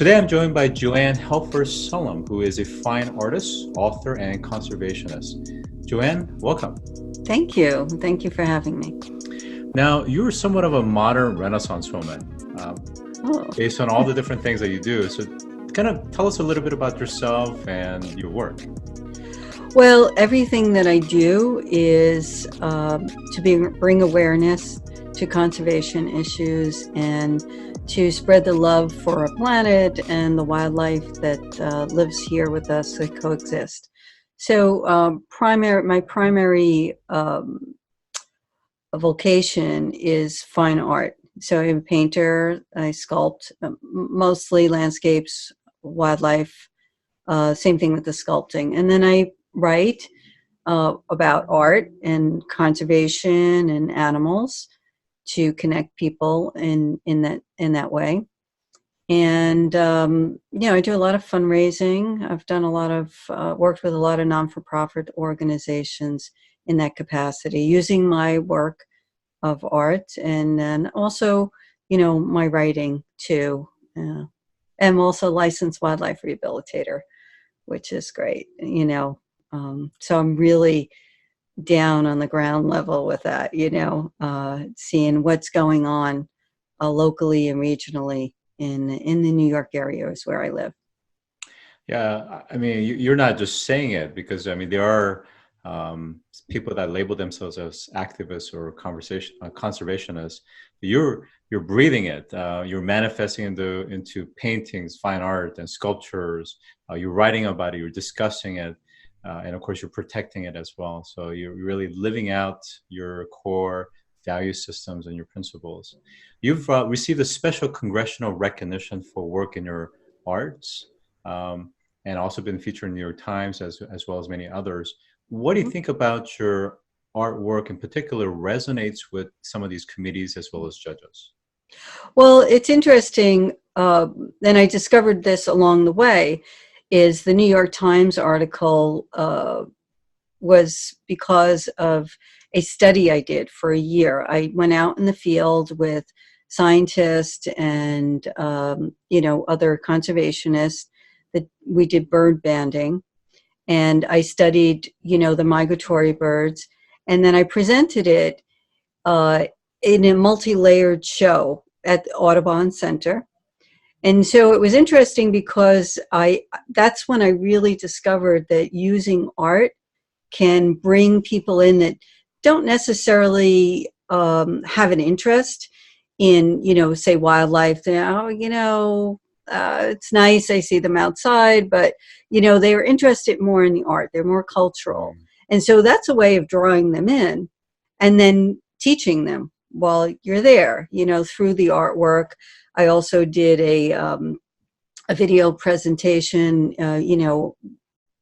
Today I'm joined by JoAnne Helfert Sullam, who is a fine artist, author, and conservationist. JoAnne, welcome. Thank you. Thank you for having me. Now, you're somewhat of a modern Renaissance woman, based on all the different things that you do. So kind of tell us a little bit about yourself and your work. Well, everything that I do is to bring awareness to conservation issues and to spread the love for our planet and the wildlife that lives here with us, that coexist. So my primary vocation is fine art. So I'm a painter, I sculpt, mostly landscapes, wildlife, same thing with the sculpting. And then I write about art and conservation and animals to connect people in that way. And I do a lot of fundraising. I've done a lot of worked with a lot of non-for-profit organizations in that capacity, using my work of art, and then also, my writing too. I'm also a licensed wildlife rehabilitator, which is great. So I'm really down on the ground level with that, seeing what's going on locally and regionally in the New York area is where I live. Yeah, I mean, you're not just saying it, because I mean, there are people that label themselves as activists or conservationists. You're breathing it. You're manifesting into paintings, fine art, and sculptures. You're writing about it. You're discussing it. And of course, you're protecting it as well. So you're really living out your core value systems and your principles. You've received a special congressional recognition for work in your arts, and also been featured in New York Times as well as many others. What do you think about your artwork in particular resonates with some of these committees as well as judges? Well, it's interesting, and I discovered this along the way, is the New York Times article was because of a study I did for a year. I went out in the field with scientists and, other conservationists that we did bird banding. And I studied, the migratory birds. And then I presented it in a multi-layered show at the Audubon Center. And so it was interesting because that's when I really discovered that using art can bring people in that don't necessarily have an interest in, say, wildlife. It's nice, I see them outside, but, they are interested more in the art. They're more cultural. And so that's a way of drawing them in and then teaching them while you're there, through the artwork. I also did a video presentation,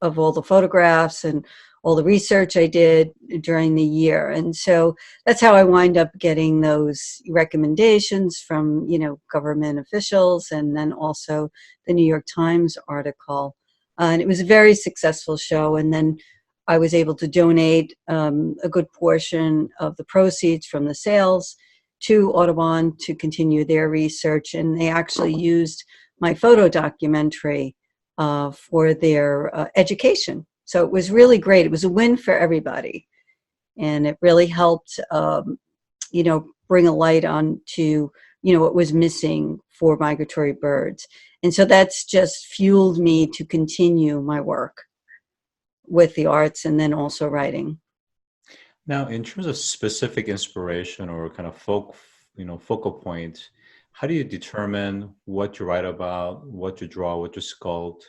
of all the photographs and all the research I did during the year. And so that's how I wind up getting those recommendations from, government officials, and then also the New York Times article. And it was a very successful show. And then I was able to donate a good portion of the proceeds from the sales to Audubon to continue their research. And they actually used my photo documentary for their education. So it was really great. It was a win for everybody. And it really helped, bring a light on to, what was missing for migratory birds. And so that's just fueled me to continue my work with the arts and then also writing. Now, in terms of specific inspiration or kind of focal point, how do you determine what you write about, what you draw, what you sculpt?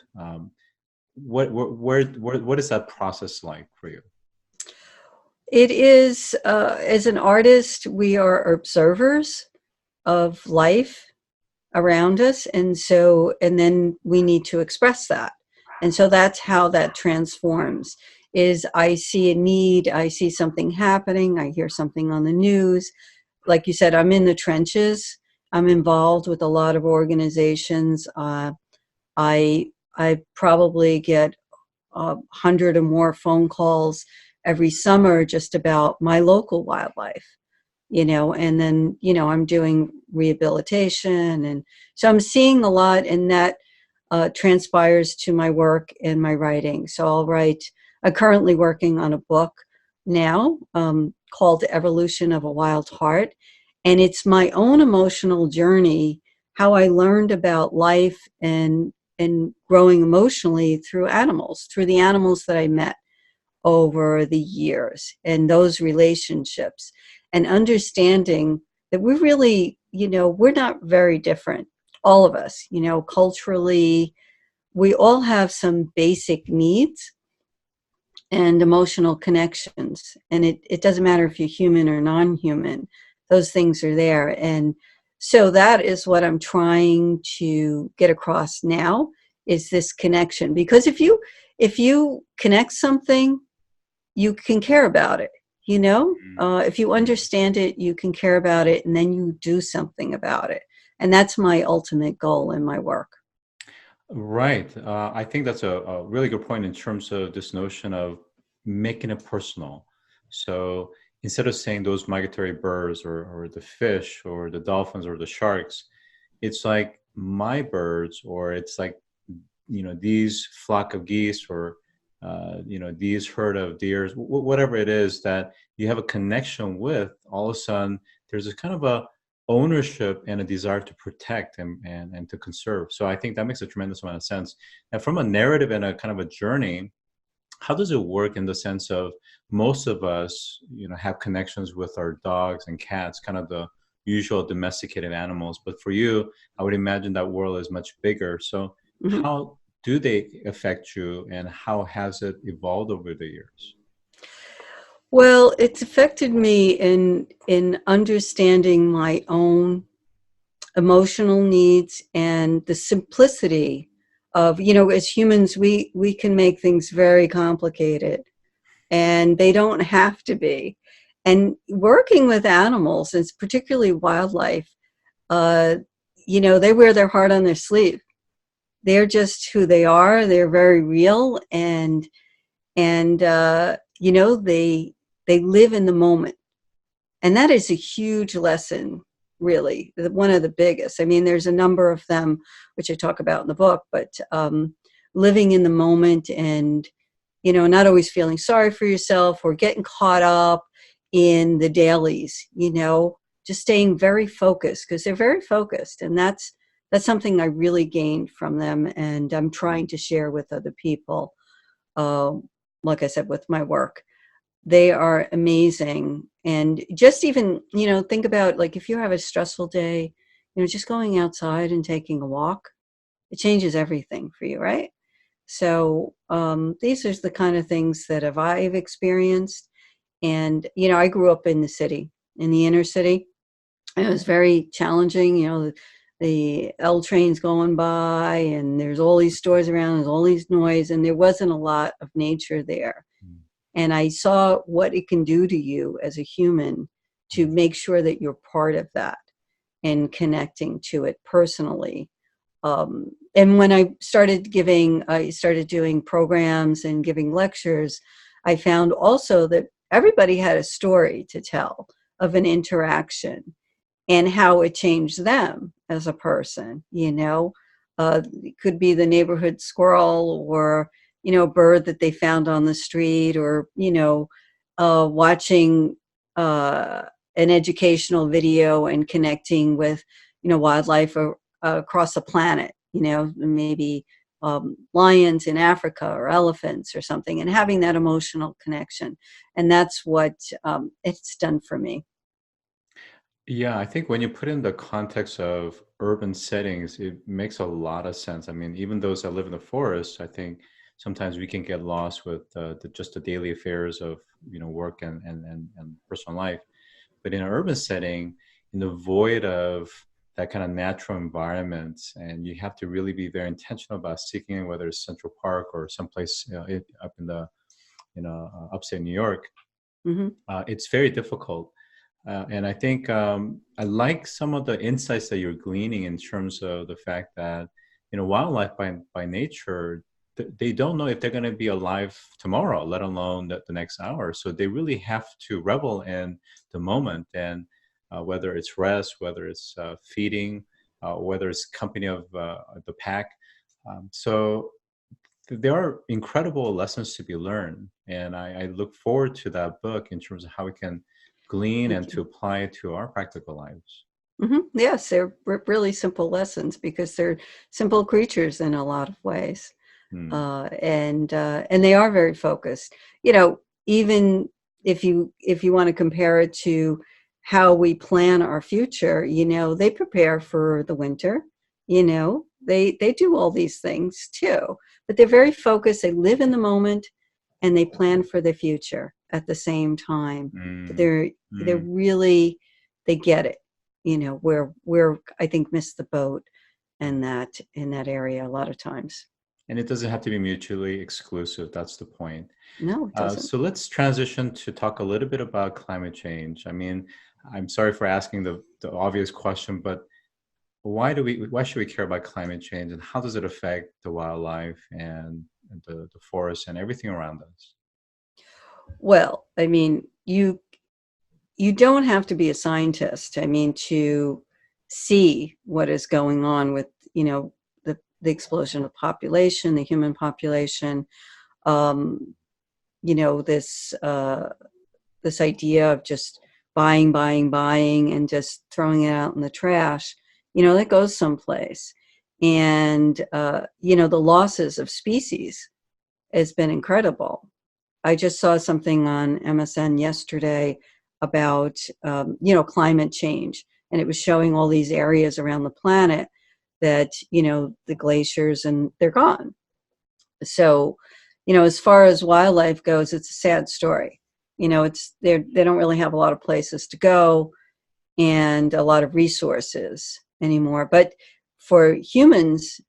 What is that process like for you? It is, as an artist, we are observers of life around us. And then we need to express that. And so that's how that transforms, is I see a need, I see something happening, I hear something on the news. Like you said, I'm in the trenches. I'm involved with a lot of organizations. I probably get 100 or more phone calls every summer just about my local wildlife. and then, I'm doing rehabilitation. And so I'm seeing a lot, and that transpires to my work and my writing. So I'm currently working on a book now called Evolution of a Wild Heart. And it's my own emotional journey, how I learned about life and growing emotionally through the animals that I met over the years, and those relationships, and understanding that we really, we're not very different. All of us, culturally, we all have some basic needs and emotional connections. And it doesn't matter if you're human or non-human, those things are there. And so that is what I'm trying to get across now, is this connection. Because if you connect something, you can care about it. If you understand it, you can care about it, and then you do something about it. And that's my ultimate goal in my work. Right. I think that's a really good point in terms of this notion of making it personal. So instead of saying those migratory birds or the fish or the dolphins or the sharks, it's like my birds, or it's like, these flock of geese, or, these herd of deers, whatever it is that you have a connection with. All of a sudden, there's a kind of a ownership and a desire to protect and to conserve. So I think that makes a tremendous amount of sense. And from a narrative and a kind of a journey, how does it work in the sense of most of us, have connections with our dogs and cats, kind of the usual domesticated animals. But for you, I would imagine that world is much bigger. So how do they affect you, and how has it evolved over the years? Well, it's affected me in understanding my own emotional needs and the simplicity of, as humans, we can make things very complicated, and they don't have to be. And working with animals, and particularly wildlife, they wear their heart on their sleeve. They're just who they are. They're very real, and they live in the moment. And that is a huge lesson, really, one of the biggest. I mean, there's a number of them, which I talk about in the book, but living in the moment, and, not always feeling sorry for yourself or getting caught up in the dailies, just staying very focused, because they're very focused. And that's something I really gained from them, and I'm trying to share with other people, like I said, with my work. They are amazing. And just even, think about, like, if you have a stressful day, just going outside and taking a walk, it changes everything for you, right? So these are the kind of things that I've experienced. And, I grew up in the city, in the inner city. And it was very challenging, the L trains going by, and there's all these stores around, there's all these noise, and there wasn't a lot of nature there. And I saw what it can do to you as a human, to make sure that you're part of that and connecting to it personally. And when I started doing programs and giving lectures, I found also that everybody had a story to tell of an interaction and how it changed them as a person. It could be the neighborhood squirrel, or a bird that they found on the street, or watching an educational video and connecting with wildlife across the planet, maybe lions in Africa, or elephants or something, and having that emotional connection. And that's what it's done for me. Yeah, I think when you put in the context of urban settings, it makes a lot of sense. I mean, even those that live in the forest, I think sometimes we can get lost with just the daily affairs of work and personal life. But in an urban setting, in the void of that kind of natural environment, and you have to really be very intentional about seeking, whether it's Central Park or someplace up in the upstate New York, it's very difficult. And I think I like some of the insights that you're gleaning in terms of the fact that, wildlife by nature, they don't know if they're going to be alive tomorrow, let alone the next hour. So they really have to revel in the moment. And whether it's rest, whether it's feeding, whether it's company of the pack. So there are incredible lessons to be learned, and I look forward to that book in terms of how we can glean and to apply it to our practical lives. Yes, they're really simple lessons because they're simple creatures in a lot of ways, and they are very focused. Even if you want to compare it to how we plan our future, they prepare for the winter. They do all these things too, but they're very focused. They live in the moment, and they plan for the future at the same time. They're really, they get it. Where I think missed the boat in that area a lot of times. And it doesn't have to be mutually exclusive. That's the point. No, it doesn't. So let's transition to talk a little bit about climate change. I mean, I'm sorry for asking the obvious question, but why should we care about climate change, and how does it affect the wildlife and the forest and everything around us? Well, I mean, you don't have to be a scientist, to see what is going on with, the explosion of population, the human population, this idea of just buying, and just throwing it out in the trash, that goes someplace. And, the losses of species has been incredible. I just saw something on MSN yesterday about, climate change. And it was showing all these areas around the planet that, the glaciers, and they're gone. So, as far as wildlife goes, it's a sad story. They don't really have a lot of places to go and a lot of resources anymore. But for humans,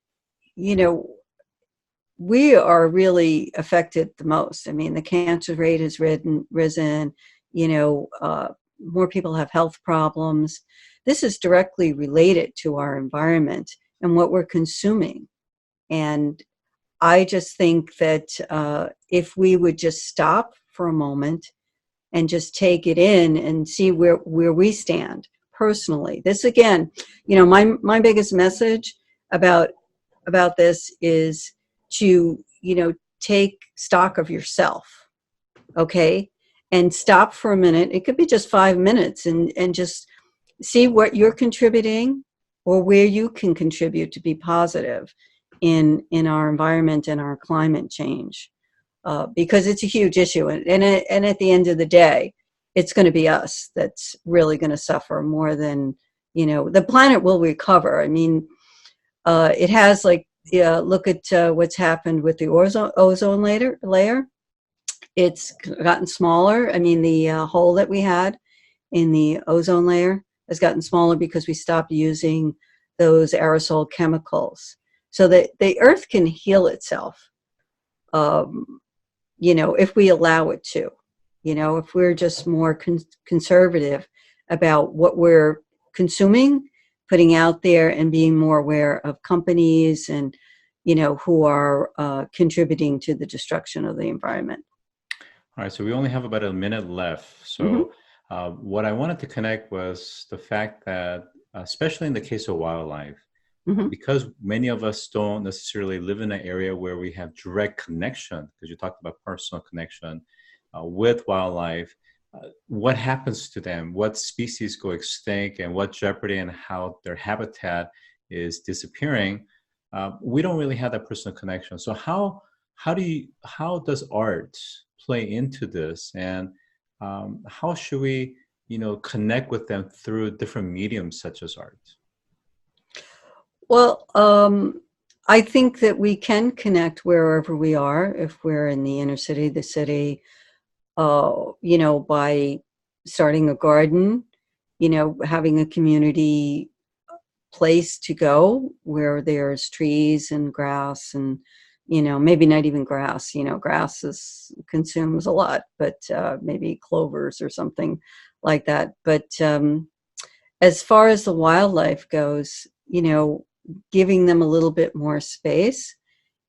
we are really affected the most. I mean, the cancer rate has risen. More people have health problems. This is directly related to our environment and what we're consuming. And I just think that if we would just stop for a moment and just take it in and see where we stand personally. This, again, my biggest message about this is to, take stock of yourself, okay? And stop for a minute. It could be just 5 minutes, and just see what you're contributing or where you can contribute to be positive in our environment and our climate change, because it's a huge issue. And at the end of the day, it's going to be us that's really going to suffer more than, the planet will recover. I mean, it has, like, look at what's happened with the ozone layer. It's gotten smaller. I mean, the hole that we had in the ozone layer has gotten smaller because we stopped using those aerosol chemicals, so that the Earth can heal itself, if we allow it to. If we're just more conservative about what we're consuming, putting out there, and being more aware of companies and, who are contributing to the destruction of the environment. All right, so we only have about a minute left. So what I wanted to connect was the fact that, especially in the case of wildlife, because many of us don't necessarily live in an area where we have direct connection, because you talked about personal connection with wildlife, what happens to them, what species go extinct, and what jeopardy and how their habitat is disappearing. We don't really have that personal connection. So how does art play into this, and how should we connect with them through different mediums such as art? Well, I think that we can connect wherever we are. If we're in the inner city, the city, by starting a garden, having a community place to go where there's trees and grass, and maybe not even grass. Grass consumes a lot, but maybe clovers or something like that. But as far as the wildlife goes, giving them a little bit more space,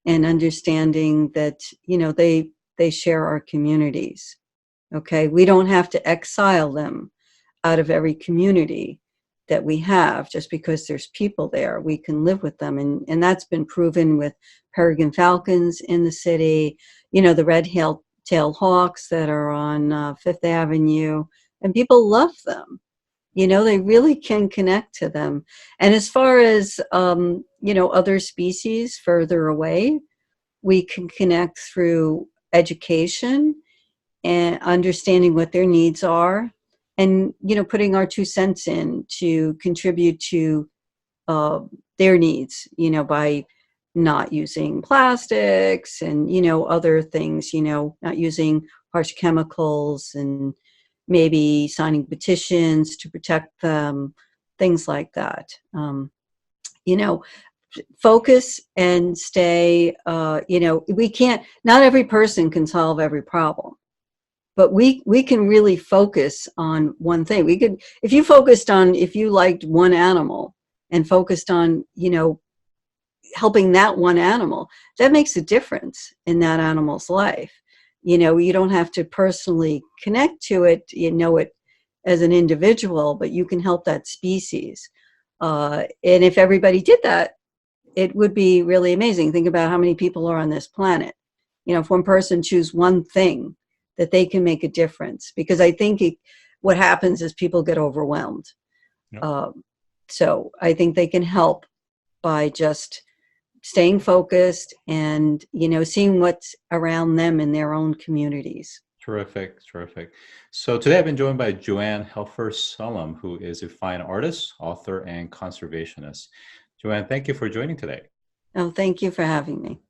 and understanding that they share our communities. Okay, we don't have to exile them. out of every community that we have. Just because there's people there, we can live with them. And that's been proven with peregrine falcons in the city, the red-tailed hawks that are on Fifth Avenue, and people love them. They really can connect to them. And as far as, other species further away, we can connect through education and understanding what their needs are, and putting our 2 cents in to contribute to their needs, by not using plastics and other things, not using harsh chemicals, and maybe signing petitions to protect them, things like that. Focus and stay, we can't, not every person can solve every problem, but we can really focus on one thing. We could, if you liked one animal and focused on, helping that one animal, that makes a difference in that animal's life. You don't have to personally connect to it, it as an individual, but you can help that species. And if everybody did that, it would be really amazing. Think about how many people are on this planet. If one person choose one thing that they can make a difference, because I think what happens is people get overwhelmed. Yep. So I think they can help by just staying focused and, seeing what's around them in their own communities. Terrific. So today I've been joined by JoAnne Helfert Sullam, who is a fine artist, author, and conservationist. JoAnne, thank you for joining today. Oh, thank you for having me.